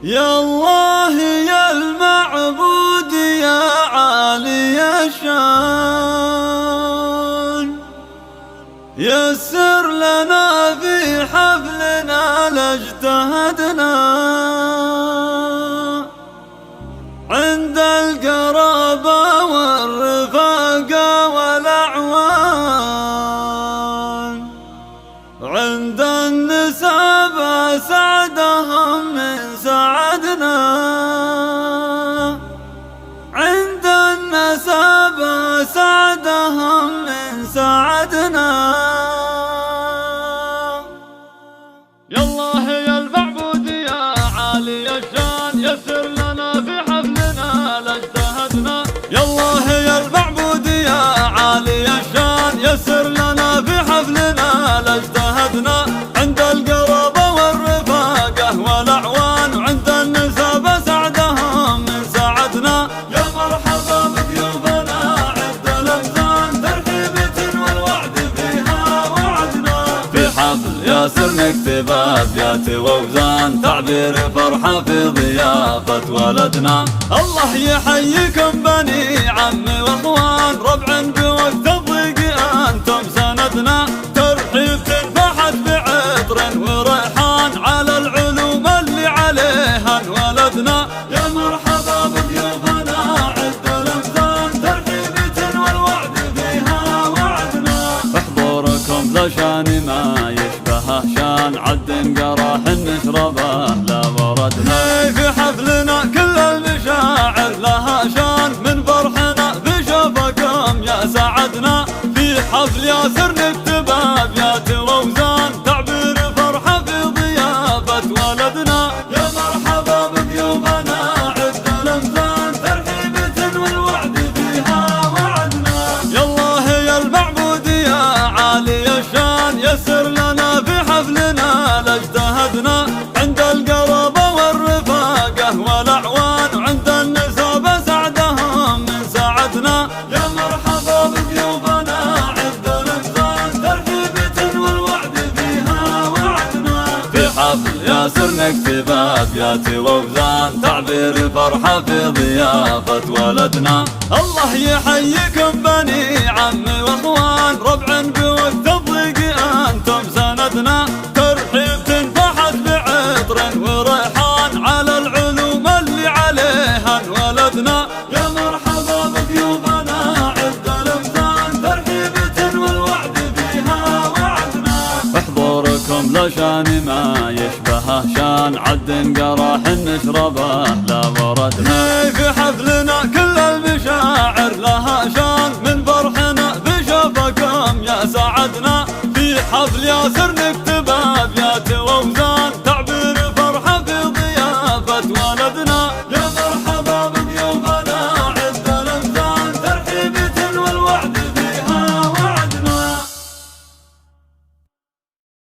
يا الله يا المعبود يا عالي الشان، يسر لنا في حفلنا لاجتهدنا عند القرابة والرفاقة والأعوان، عند النسب أسعدهم من سعدنا، عند النسب أسعدهم من سعدنا. يا الله يا المعبود يا عالي الشان، يسر لنا في حفلنا لاجتهدنا. يا الله يا المعبود يا عالي الشان، يسر لنا في حفلنا لاجتهدنا عند القرابة والرفاقة والأعوان، وعند النسب أسعدهم من سعدنا. يا مرحبا بضيوفنا عند الأمزان، ترحيبة والوعد فيها وعدنا. في حفل ياسر نكتب أبيات وأوزان، تعبير فرحة في ضيافة ولدنا. الله يحييكم بني عم وأخوان، ربع بوقت الضيق أنتم سندنا. ترحيب تنفحت بعطر وريحان على العلوم اللي عليها انولدنا. يا مرحبا بضيوفنا عند الأمزان، ترحيبة والوعد فيها وعدنا. حضوركم لشان ما يشبهه شان، عد قراح نشربه لا وردنا. في حفلنا كل المشاعر لها شان، من فرحنا بشوفكم يا سعدنا. في حفل ياسر نكتب أبيات وأوزان، تعبير فرحة في ضيافة ولدنا. يا مرحبا بضيوفنا عند الأمزان، ترحيبة والوعد فيها وعدنا. يا الله يا المعبود يا عالي الشان، يسر لنا في حفلنا لاجتهدنا عند القرابة والرفاقة والأعوان، وعند النسب أسعدهم من سعدنا. يا مرحبا بضيوفنا عند الأمزان، ترحيبة والوعد فيها وعدنا. في حفل ياسر نكتب أبيات وأوزان، تعبير فرحة في ضيافة ولدنا. الله يحييكم بني عم وأخوان، ربع بوقت الضيق أنتم سندنا. ترحيب تنفحت بعطر وريحان على العلوم اللي عليها انولدنا. يا مرحبا بضيوفنا عند الأمزان، ترحيبة والوعد فيها وعدنا. حضوركم لشان ما يشبهه شان، عد قراح نشربه لا وردنا. في حفلنا كل المشاعر لها شان، من فرحنا بشوفكم يا سعدنا. في حفل ياسر